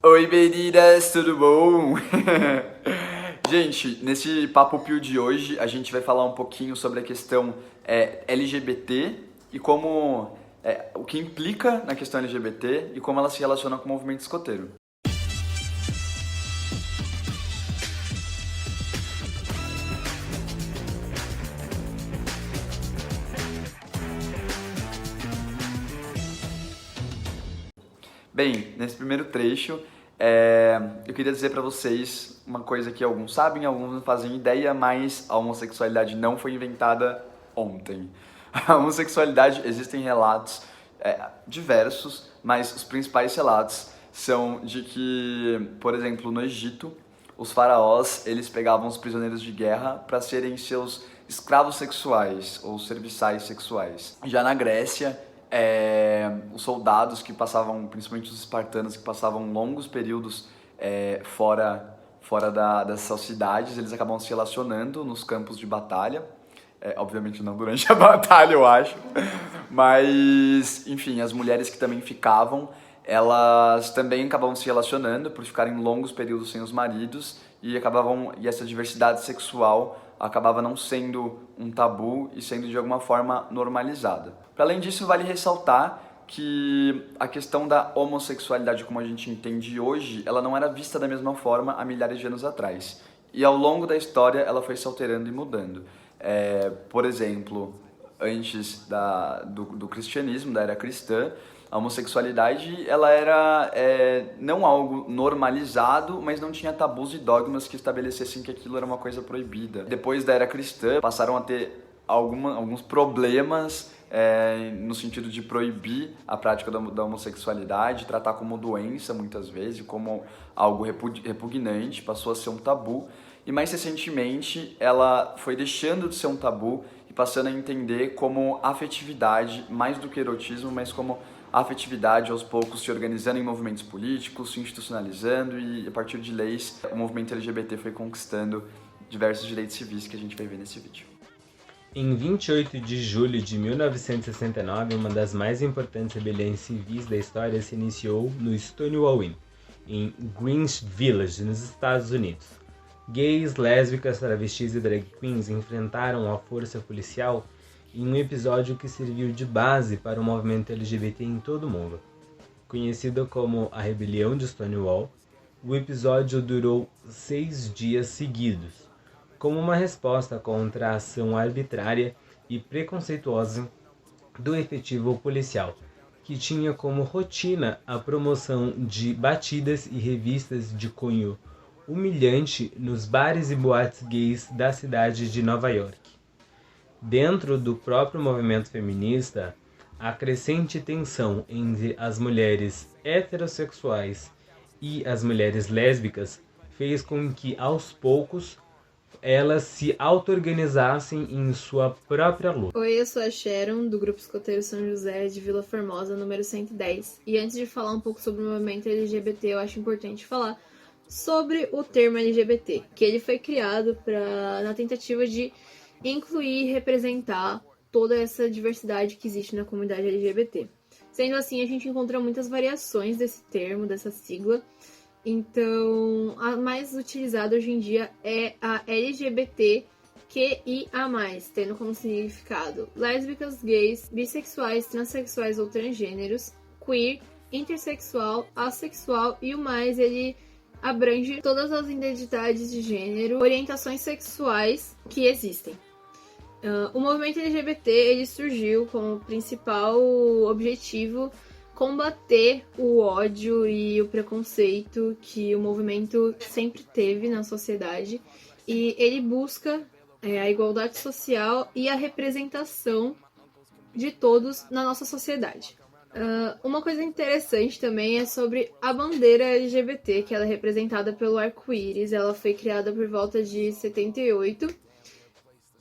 Oi, meninas, tudo bom? Gente, nesse Papo Pio de hoje, a gente vai falar um pouquinho sobre a questão LGBT e como o que implica na questão LGBT e como ela se relaciona com o movimento escoteiro. Bem, nesse primeiro trecho, eu queria dizer pra vocês uma coisa que alguns sabem, alguns não fazem ideia, mas a homossexualidade não foi inventada ontem. A homossexualidade, existem relatos diversos, mas os principais relatos são de que, por exemplo, no Egito, os faraós, eles pegavam os prisioneiros de guerra para serem seus escravos sexuais ou serviçais sexuais. Já na Grécia, os soldados que passavam, principalmente os espartanos, que passavam longos períodos fora dessas cidades, eles acabam se relacionando nos campos de batalha. Obviamente não durante a batalha, eu acho. Mas, enfim, as mulheres que também ficavam, elas também acabavam se relacionando por ficarem longos períodos sem os maridos e essa diversidade sexual acabava não sendo um tabu e sendo de alguma forma normalizada. Para além disso, vale ressaltar que a questão da homossexualidade como a gente entende hoje, ela não era vista da mesma forma há milhares de anos atrás. E ao longo da história ela foi se alterando e mudando. Por exemplo, antes do cristianismo, da era cristã, a homossexualidade ela era não algo normalizado, mas não tinha tabus e dogmas que estabelecessem que aquilo era uma coisa proibida. Depois da era cristã, passaram a ter alguns problemas no sentido de proibir a prática da homossexualidade, tratar como doença muitas vezes, como algo repugnante, passou a ser um tabu. E mais recentemente ela foi deixando de ser um tabu e passando a entender como afetividade, mais do que erotismo, mas como afetividade aos poucos se organizando em movimentos políticos, se institucionalizando e a partir de leis o movimento LGBT foi conquistando diversos direitos civis que a gente vai ver nesse vídeo. Em 28 de julho de 1969, uma das mais importantes rebeliões civis da história se iniciou no Stonewall Inn, em Greenwich Village, nos Estados Unidos. Gays, lésbicas, travestis e drag queens enfrentaram a força policial em um episódio que serviu de base para o movimento LGBT em todo o mundo. Conhecido como a Rebelião de Stonewall, o episódio durou 6 dias seguidos, como uma resposta contra a ação arbitrária e preconceituosa do efetivo policial, que tinha como rotina a promoção de batidas e revistas de cunho humilhante nos bares e boates gays da cidade de Nova York. Dentro do próprio movimento feminista, a crescente tensão entre as mulheres heterossexuais e as mulheres lésbicas fez com que, aos poucos, elas se auto-organizassem em sua própria luta. Oi, eu sou a Sharon, do Grupo Escoteiro São José de Vila Formosa, número 110. E antes de falar um pouco sobre o movimento LGBT, eu acho importante falar sobre o termo LGBT, que ele foi criado na tentativa de incluir e representar toda essa diversidade que existe na comunidade LGBT. Sendo assim, a gente encontra muitas variações desse termo, dessa sigla. Então, a mais utilizada hoje em dia é a LGBTQIA+, tendo como significado lésbicas, gays, bissexuais, transexuais ou transgêneros, queer, intersexual, assexual e o mais ele abrange todas as identidades de gênero, orientações sexuais que existem. O movimento LGBT ele surgiu como principal objetivo combater o ódio e o preconceito que o movimento sempre teve na sociedade, e ele busca a igualdade social e a representação de todos na nossa sociedade. Uma coisa interessante também é sobre a bandeira LGBT, que ela é representada pelo arco-íris. Ela foi criada por volta de 78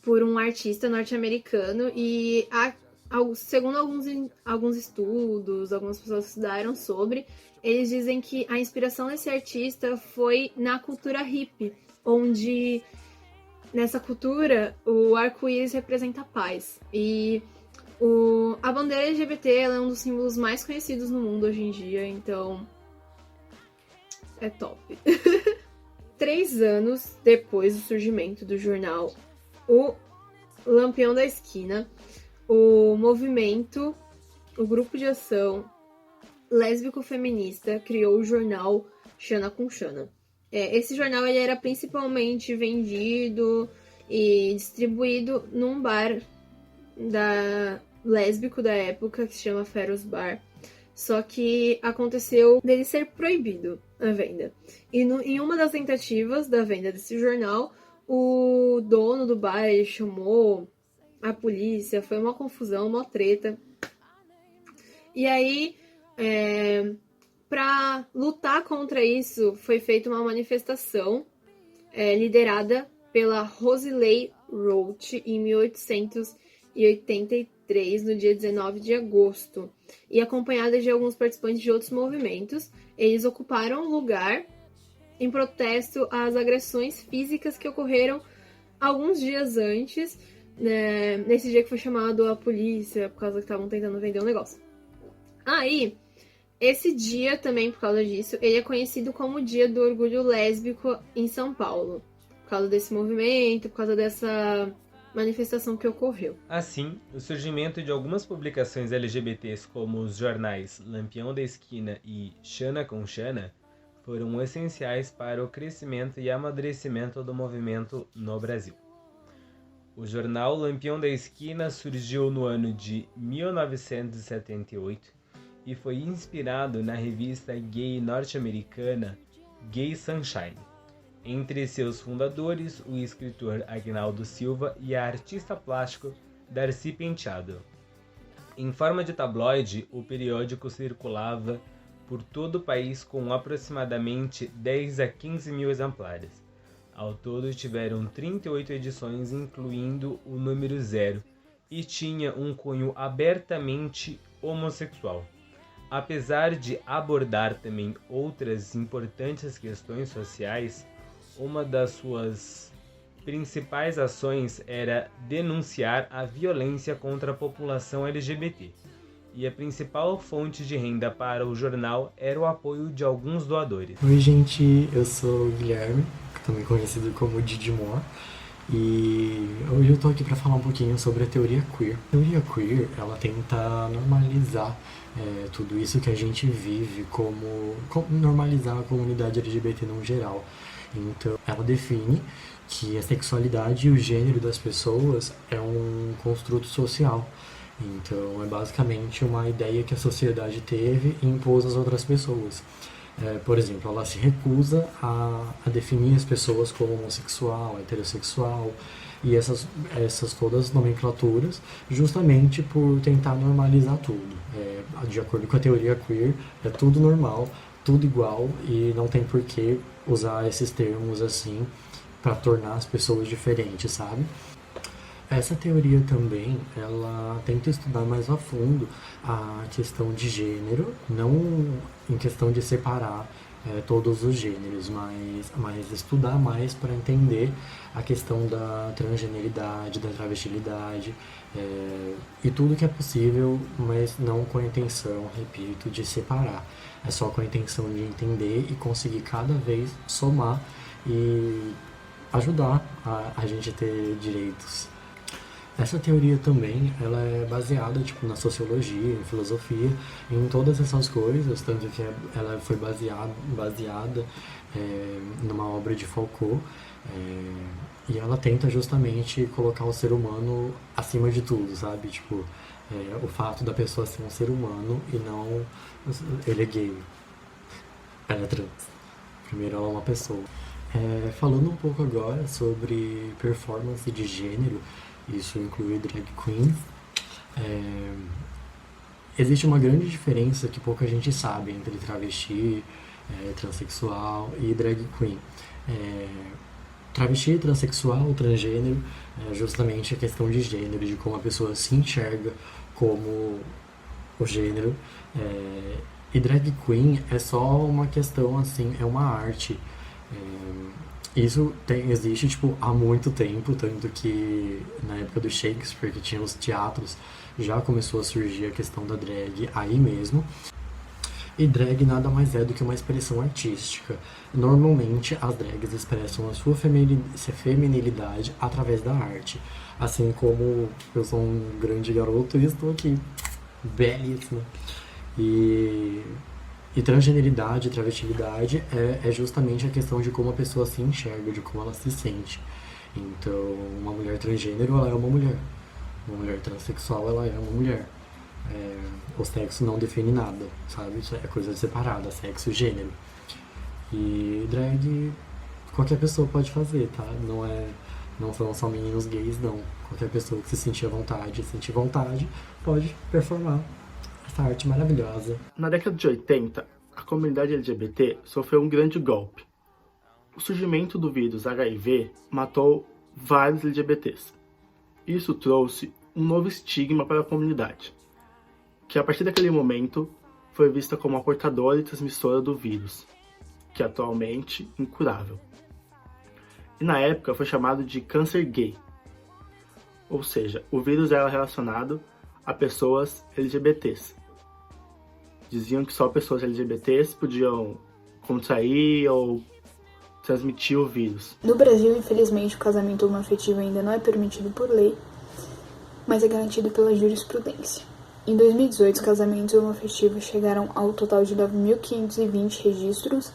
por um artista norte-americano e segundo alguns estudos, algumas pessoas estudaram sobre, eles dizem que a inspiração desse artista foi na cultura hippie, onde nessa cultura o arco-íris representa a paz. E a bandeira LGBT ela é um dos símbolos mais conhecidos no mundo hoje em dia, então é top. 3 anos depois do surgimento do jornal O Lampião da Esquina, o movimento, o grupo de ação lésbico-feminista criou o jornal Xana com Xana. Esse jornal ele era principalmente vendido e distribuído num bar lésbico da época, que se chama Feros Bar. Só que aconteceu dele ser proibido a venda. E em uma das tentativas da venda desse jornal, o dono do bar ele chamou a polícia, foi uma confusão, uma treta. E aí, para lutar contra isso, foi feita uma manifestação liderada pela Rosilei Roach em 1883, no dia 19 de agosto, e acompanhada de alguns participantes de outros movimentos. Eles ocuparam o lugar em protesto às agressões físicas que ocorreram alguns dias antes, né, nesse dia que foi chamado a polícia, por causa que estavam tentando vender um negócio. Aí, esse dia também, por causa disso, ele é conhecido como o Dia do Orgulho Lésbico em São Paulo, por causa desse movimento, por causa dessa manifestação que ocorreu. Assim, o surgimento de algumas publicações LGBTs, como os jornais Lampião da Esquina e Xana com Xana, foram essenciais para o crescimento e amadurecimento do movimento no Brasil. O jornal Lampião da Esquina surgiu no ano de 1978 e foi inspirado na revista gay norte-americana Gay Sunshine. Entre seus fundadores, o escritor Agnaldo Silva e a artista plástico Darcy Penteado. Em forma de tabloide, o periódico circulava por todo o país com aproximadamente 10 a 15 mil exemplares. Ao todo tiveram 38 edições, incluindo o número 0, e tinha um cunho abertamente homossexual. Apesar de abordar também outras importantes questões sociais, uma das suas principais ações era denunciar a violência contra a população LGBT. E a principal fonte de renda para o jornal era o apoio de alguns doadores. Oi gente, eu sou o Guilherme, também conhecido como Didi Moore, e hoje eu tô aqui para falar um pouquinho sobre a teoria queer. A teoria queer, ela tenta normalizar tudo isso que a gente vive, como normalizar a comunidade LGBT no geral. Então, ela define que a sexualidade e o gênero das pessoas é um construto social. Então, é basicamente uma ideia que a sociedade teve e impôs às outras pessoas. Por exemplo, ela se recusa a definir as pessoas como homossexual, heterossexual e essas todas nomenclaturas, justamente por tentar normalizar tudo. De acordo com a teoria queer, é tudo normal, tudo igual e não tem por que usar esses termos assim para tornar as pessoas diferentes, sabe? Essa teoria também, ela tenta estudar mais a fundo a questão de gênero, não em questão de separar todos os gêneros, mas estudar mais para entender a questão da transgeneridade, da travestilidade e tudo que é possível, mas não com a intenção, repito, de separar. É só com a intenção de entender e conseguir cada vez somar e ajudar a gente a ter direitos. Essa teoria também, ela é baseada na sociologia, em filosofia, em todas essas coisas, tanto que ela foi baseada numa obra de Foucault, e ela tenta justamente colocar o ser humano acima de tudo, sabe? O fato da pessoa ser um ser humano e não ele é gay, ela é trans. Primeiro ela é uma pessoa. Falando um pouco agora sobre performance de gênero, isso inclui drag queens. Existe uma grande diferença que pouca gente sabe entre travesti, transexual e drag queen. Travesti, transexual, transgênero, é justamente a questão de gênero, de como a pessoa se enxerga como o gênero. E drag queen é só uma questão, assim, é uma arte. Isso existe há muito tempo, tanto que na época do Shakespeare, que tinha os teatros, já começou a surgir a questão da drag aí mesmo. E drag nada mais é do que uma expressão artística. Normalmente, as drags expressam a sua feminilidade através da arte. Assim como eu sou um grande garoto e estou aqui, belíssima. E transgeneridade, travestilidade é justamente a questão de como a pessoa se enxerga, de como ela se sente. Então, uma mulher transgênero, ela é uma mulher. Uma mulher transexual, ela é uma mulher. O sexo não define nada, sabe? Isso é coisa separada, sexo e gênero. E drag, qualquer pessoa pode fazer, tá? Não são só meninos gays, não. Qualquer pessoa que se sentir vontade, pode performar essa arte maravilhosa. Na década de 80, a comunidade LGBT sofreu um grande golpe. O surgimento do vírus HIV matou vários LGBTs. Isso trouxe um novo estigma para a comunidade, que a partir daquele momento foi vista como a portadora e transmissora do vírus, que é atualmente incurável. E na época foi chamado de câncer gay, ou seja, o vírus era relacionado a pessoas LGBTs. Diziam que só pessoas LGBTs podiam contrair ou transmitir o vírus. No Brasil, infelizmente, o casamento homoafetivo ainda não é permitido por lei, mas é garantido pela jurisprudência. Em 2018, os casamentos homoafetivos chegaram ao total de 9.520 registros,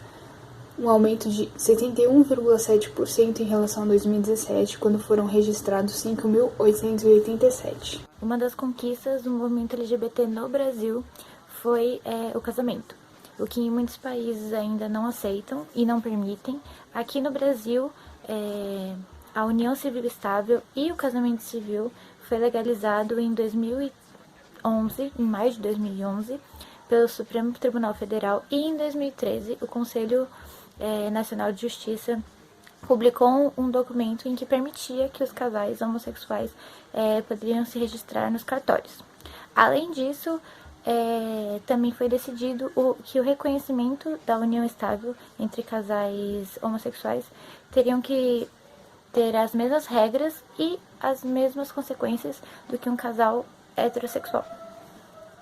um aumento de 71,7% em relação a 2017, quando foram registrados 5.887. Uma das conquistas do movimento LGBT no Brasil foi o casamento, o que em muitos países ainda não aceitam e não permitem. Aqui no Brasil, a união civil estável e o casamento civil foi legalizado em 2011, em maio de 2011, pelo Supremo Tribunal Federal, e em 2013 o Conselho Nacional de Justiça publicou um documento em que permitia que os casais homossexuais poderiam se registrar nos cartórios. Além disso, também foi decidido que o reconhecimento da união estável entre casais homossexuais teriam que ter as mesmas regras e as mesmas consequências do que um casal heterossexual.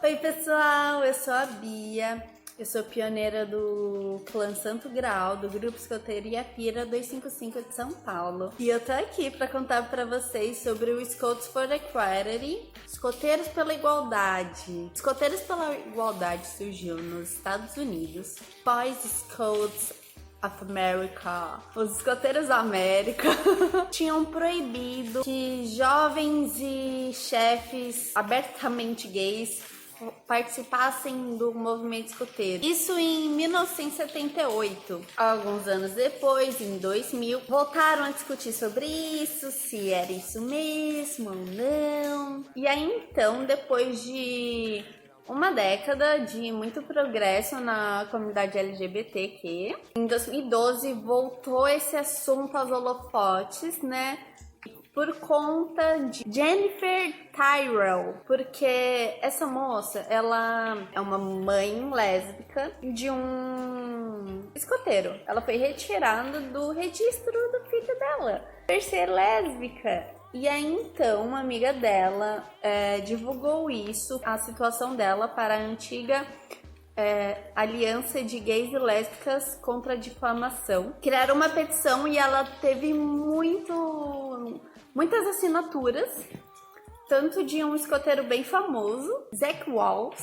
Oi pessoal, eu sou a Bia, eu sou pioneira do clã Santo Graal, do grupo Escoteria Pira 255 de São Paulo. E eu tô aqui para contar para vocês sobre o Scouts for Equality, Escoteiros pela Igualdade. Escoteiros pela Igualdade surgiu nos Estados Unidos, Boys Scouts of America. Os escoteiros da América tinham proibido que jovens e chefes abertamente gays participassem do movimento escoteiro. Isso em 1978. Alguns anos depois, em 2000, voltaram a discutir sobre isso, se era isso mesmo ou não. E aí então, depois de uma década de muito progresso na comunidade LGBTQ, em 2012 voltou esse assunto aos holofotes, né? Por conta de Jennifer Tyrell, porque essa moça, ela é uma mãe lésbica de um escoteiro. Ela foi retirada do registro do filho dela por ser lésbica. E aí então uma amiga dela divulgou isso, a situação dela, para a antiga Aliança de Gays e Lésbicas contra a Difamação. Criaram uma petição e ela teve muitas assinaturas, tanto de um escoteiro bem famoso, Zach Walls,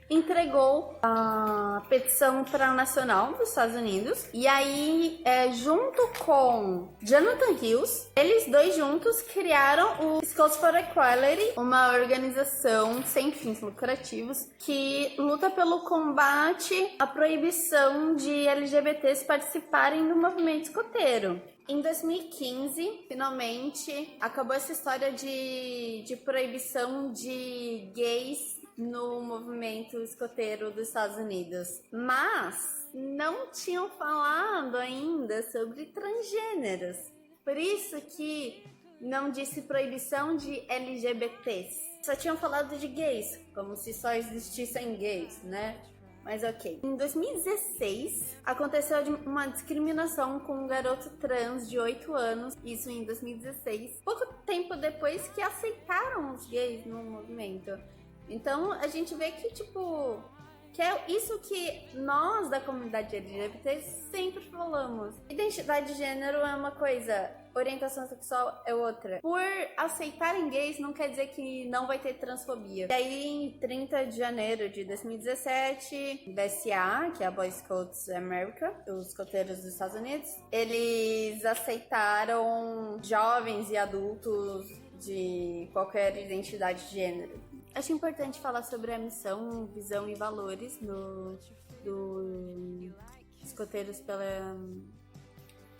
entregou a petição para a Nacional dos Estados Unidos. E aí, junto com Jonathan Hills, eles dois juntos criaram o Scouts for Equality, uma organização sem fins lucrativos que luta pelo combate à proibição de LGBTs participarem do movimento escoteiro. Em 2015, finalmente, acabou essa história de proibição de gays no movimento escoteiro dos Estados Unidos. Mas não tinham falado ainda sobre transgêneros. Por isso que não disse proibição de LGBTs. Só tinham falado de gays, como se só existissem gays, né? Mas ok. Em 2016, aconteceu uma discriminação com um garoto trans de 8 anos. Isso em 2016. Pouco tempo depois que aceitaram os gays no movimento. Então, a gente vê que, Que é isso que nós da comunidade LGBT sempre falamos. Identidade de gênero é uma coisa, orientação sexual é outra. Por aceitarem gays não quer dizer que não vai ter transfobia. E aí, em 30 de janeiro de 2017, BSA, que é a Boy Scouts America, os escoteiros dos Estados Unidos, eles aceitaram jovens e adultos de qualquer identidade de gênero. Acho importante falar sobre a missão, visão e valores do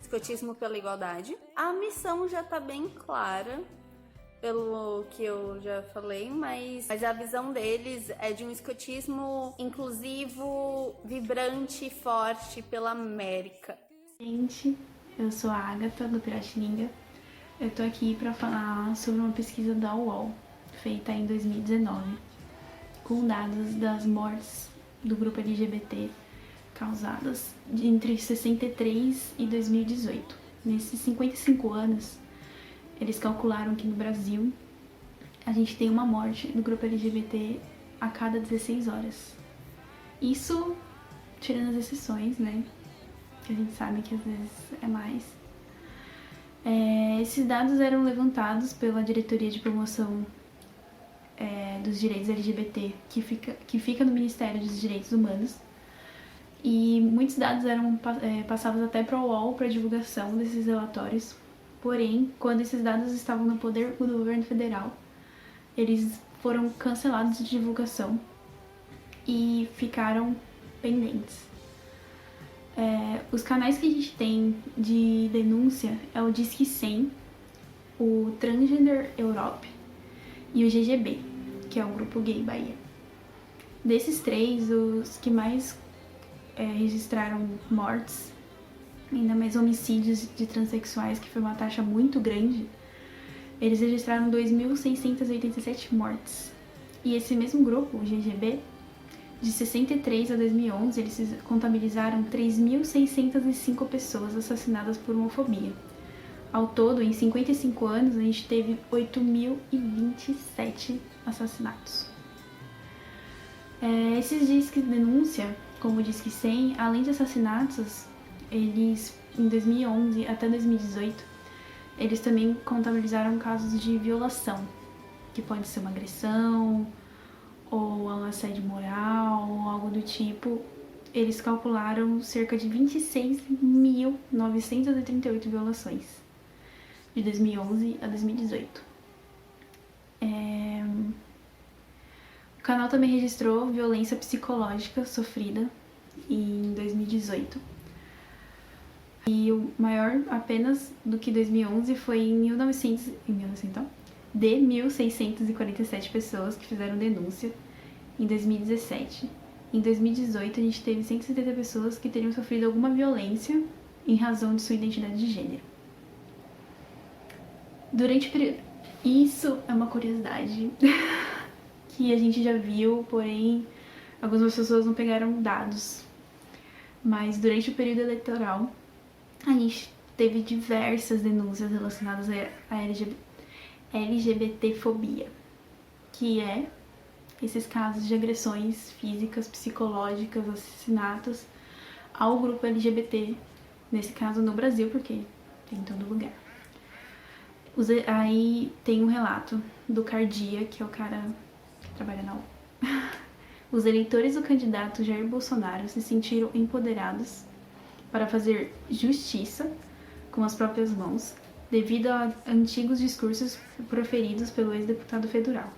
escotismo pela igualdade. A missão já tá bem clara, pelo que eu já falei, mas a visão deles é de um escotismo inclusivo, vibrante e forte pela América. Gente, eu sou a Agatha, do Piratininga. Eu tô aqui para falar sobre uma pesquisa da UOL, feita em 2019, com dados das mortes do grupo LGBT causadas entre 63 e 2018. Nesses 55 anos, eles calcularam que no Brasil a gente tem uma morte do grupo LGBT a cada 16 horas. Isso tirando as exceções, né? Que a gente sabe que às vezes é mais. Esses dados eram levantados pela Diretoria de Promoção dos Direitos LGBT, que fica no Ministério dos Direitos Humanos. E muitos dados eram passados até para o UOL para divulgação desses relatórios. Porém, quando esses dados estavam no poder do governo federal, eles foram cancelados de divulgação e ficaram pendentes. Os canais que a gente tem de denúncia é o Disque 100, o Transgender Europe e o GGB, que é o Grupo Gay Bahia. Desses três, os que mais registraram mortes, ainda mais homicídios de transexuais, que foi uma taxa muito grande, eles registraram 2.687 mortes. E esse mesmo grupo, o GGB, de 63 a 2011, eles contabilizaram 3.605 pessoas assassinadas por homofobia. Ao todo, em 55 anos, a gente teve 8.027 assassinatos. Esses disques de denúncia, como o Disque 100, além de assassinatos, eles, em 2011 até 2018, eles também contabilizaram casos de violação, que pode ser uma agressão, ou um assédio moral, ou algo do tipo. Eles calcularam cerca de 26.938 violações, de 2011 a 2018. O canal também registrou violência psicológica sofrida em 2018. E o maior apenas do que 2011 foi de 1.647 pessoas que fizeram denúncia em 2017. Em 2018, a gente teve 170 pessoas que teriam sofrido alguma violência em razão de sua identidade de gênero. Durante o período... Isso é uma curiosidade que a gente já viu, porém algumas pessoas não pegaram dados. Mas durante o período eleitoral, a gente teve diversas denúncias relacionadas a LGBTfobia, que é esses casos de agressões físicas, psicológicas, assassinatos ao grupo LGBT, nesse caso no Brasil, porque tem em todo lugar. Aí tem um relato do Cardia, que é o cara que trabalha na UOL. Os eleitores do candidato Jair Bolsonaro se sentiram empoderados para fazer justiça com as próprias mãos, devido a antigos discursos proferidos pelo ex-deputado federal.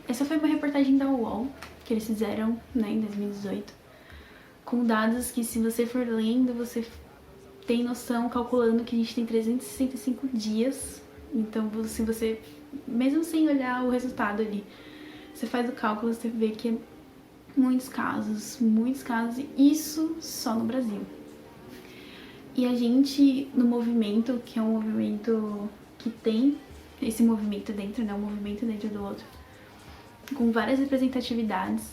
Essa foi uma reportagem da UOL, que eles fizeram, né, em 2018, com dados que, se você for lendo, você tem noção, calculando que a gente tem 365 dias. Então, se você, mesmo sem olhar o resultado ali, você faz o cálculo, você vê que é muitos casos, e isso só no Brasil. E a gente, no movimento, que é um movimento que tem esse movimento dentro, né, um movimento dentro do outro, com várias representatividades,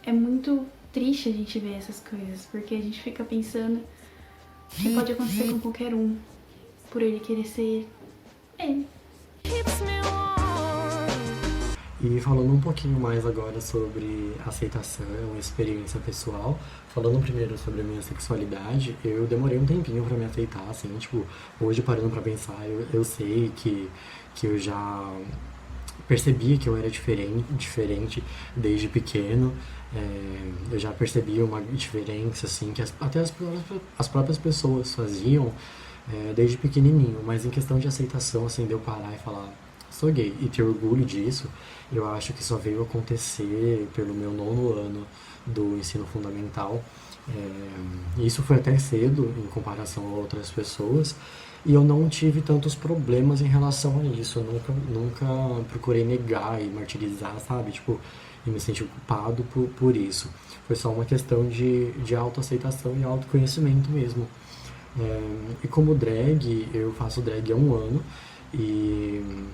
é muito triste a gente ver essas coisas, porque a gente fica pensando que pode acontecer com qualquer um, por ele querer ser ele. E falando um pouquinho mais agora sobre aceitação, experiência pessoal, falando primeiro sobre a minha sexualidade, eu demorei um tempinho pra me aceitar, assim, tipo, hoje parando pra pensar, eu sei que eu já percebi que eu era diferente desde pequeno. Eu já percebi uma diferença, assim, que até as próprias pessoas faziam desde pequenininho. Mas em questão de aceitação, assim, de eu parar e falar, sou gay, e ter orgulho disso, eu acho que só veio acontecer pelo meu 9º ano do ensino fundamental. Isso foi até cedo em comparação a outras pessoas, e eu não tive tantos problemas em relação a isso. Eu nunca procurei negar e martirizar, sabe? Tipo, e me sentir culpado por isso. Foi só uma questão de autoaceitação e autoconhecimento mesmo. E como drag, eu faço drag há 1 ano e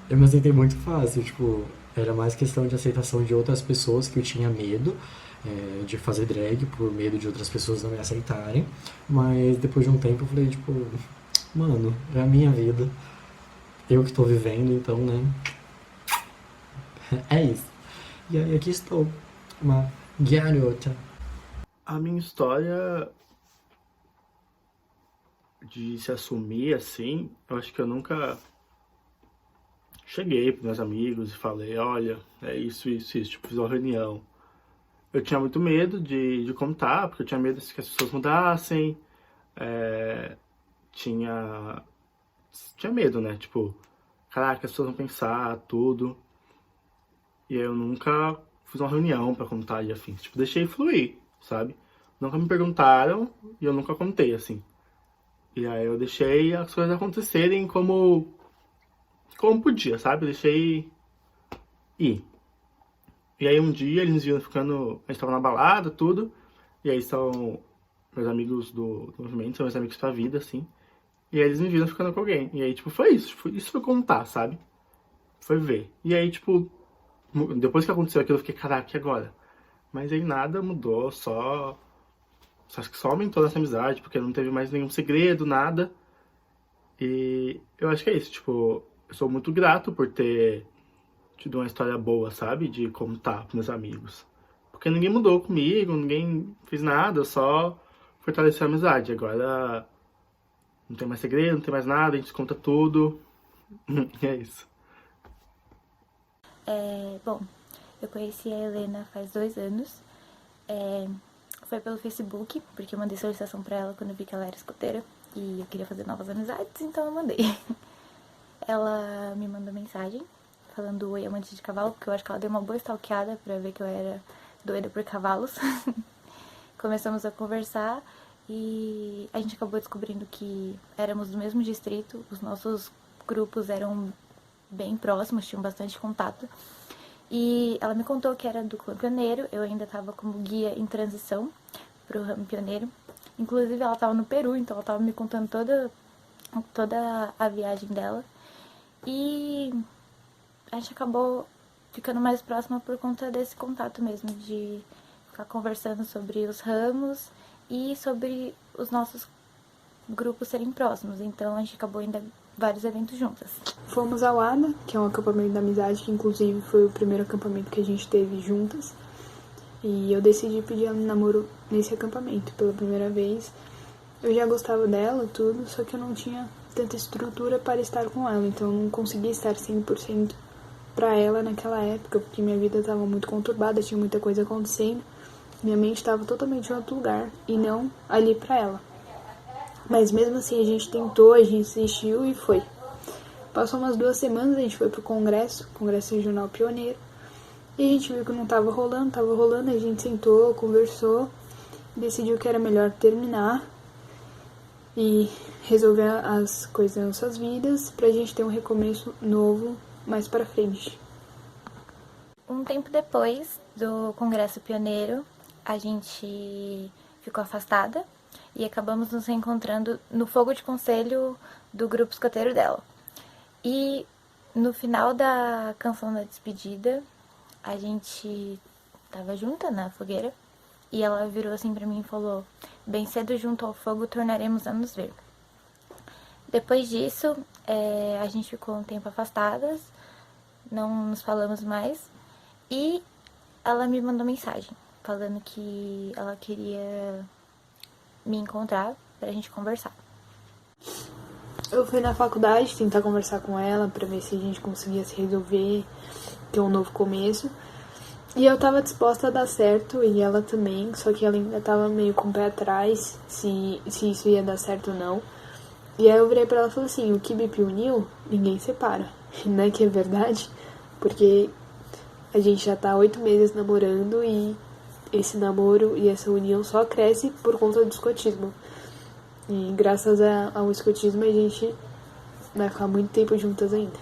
eu me aceitei muito fácil. Tipo, era mais questão de aceitação de outras pessoas que eu tinha medo de fazer drag por medo de outras pessoas não me aceitarem. Mas depois de um tempo eu falei, tipo, mano, é a minha vida, eu que tô vivendo, então, né, é isso. E aí aqui estou, uma garota. A minha história de se assumir assim, eu acho que eu nunca cheguei pros meus amigos e falei, olha, é isso, tipo, fiz uma reunião. Eu tinha muito medo de contar, porque eu tinha medo que as pessoas mudassem, tinha medo, né, tipo, caraca, as pessoas vão pensar, tudo. E aí eu nunca fiz uma reunião pra contar e afins, tipo, deixei fluir, sabe? Nunca me perguntaram e eu nunca contei, assim. E aí eu deixei as coisas acontecerem como podia, sabe? Eu deixei ir. E aí um dia eles viram ficando... A gente tava na balada, tudo. E aí são meus amigos do movimento, são meus amigos pra vida, assim. E aí eles me viram ficando com alguém. E aí, tipo, foi isso. Tipo, isso foi contar, sabe? Foi ver. E aí, tipo... Depois que aconteceu aquilo, eu fiquei, caraca, e agora? Mas aí nada mudou, acho que só aumentou essa amizade, porque não teve mais nenhum segredo, nada. E eu acho que é isso, tipo, eu sou muito grato por ter tido uma história boa, sabe? De contar pros meus amigos. Porque ninguém mudou comigo, ninguém fez nada, eu só fortaleci a amizade. Agora não tem mais segredo, não tem mais nada, a gente conta tudo. E é isso. Bom, eu conheci a Helena faz 2 anos. Foi pelo Facebook, porque eu mandei solicitação pra ela quando eu vi que ela era escoteira e eu queria fazer novas amizades, então eu mandei. Ela me mandou mensagem falando oi, amante de cavalo, porque eu acho que ela deu uma boa stalkeada pra ver que eu era doida por cavalos. Começamos a conversar e a gente acabou descobrindo que éramos do mesmo distrito, os nossos grupos eram bem próximos, tinham bastante contato. E ela me contou que era do clã pioneiro, eu ainda estava como guia em transição pro ramo pioneiro. Inclusive ela estava no Peru, então ela estava me contando toda a viagem dela. E a gente acabou ficando mais próxima por conta desse contato mesmo, de ficar conversando sobre os ramos e sobre os nossos grupos serem próximos. Então a gente acabou indo a vários eventos juntas. Fomos ao ADA, que é um acampamento da amizade, que inclusive foi o primeiro acampamento que a gente teve juntas. E eu decidi pedir ela em namoro nesse acampamento pela primeira vez. Eu já gostava dela, tudo, só que eu não tinha tanta estrutura para estar com ela, então eu não conseguia estar 100% pra ela naquela época, porque minha vida estava muito conturbada, tinha muita coisa acontecendo, minha mente estava totalmente em outro lugar e não ali pra ela. Mas mesmo assim a gente tentou, a gente insistiu e foi. Passou umas 2 semanas, a gente foi pro Congresso Regional Pioneiro, e a gente viu que não tava rolando, a gente sentou, conversou, decidiu que era melhor terminar e resolver as coisas das nossas vidas pra gente ter um recomeço novo mais pra frente. Um tempo depois do Congresso Pioneiro, a gente ficou afastada e acabamos nos reencontrando no fogo de conselho do grupo escoteiro dela. E no final da canção da despedida, a gente tava junta na fogueira e ela virou assim pra mim e falou: bem cedo junto ao fogo tornaremos a nos ver. Depois disso, a gente ficou um tempo afastadas, não nos falamos mais. E ela me mandou mensagem falando que ela queria me encontrar pra gente conversar. Eu fui na faculdade tentar conversar com ela pra ver se a gente conseguia se resolver, ter um novo começo. E eu tava disposta a dar certo, e ela também, só que ela ainda tava meio com o pé atrás se isso ia dar certo ou não. E aí eu virei pra ela e falei assim, o que me uniu, ninguém separa. Não é que é verdade? Porque a gente já tá 8 meses namorando e esse namoro e essa união só cresce por conta do escotismo. E graças ao escotismo a gente vai ficar muito tempo juntas ainda.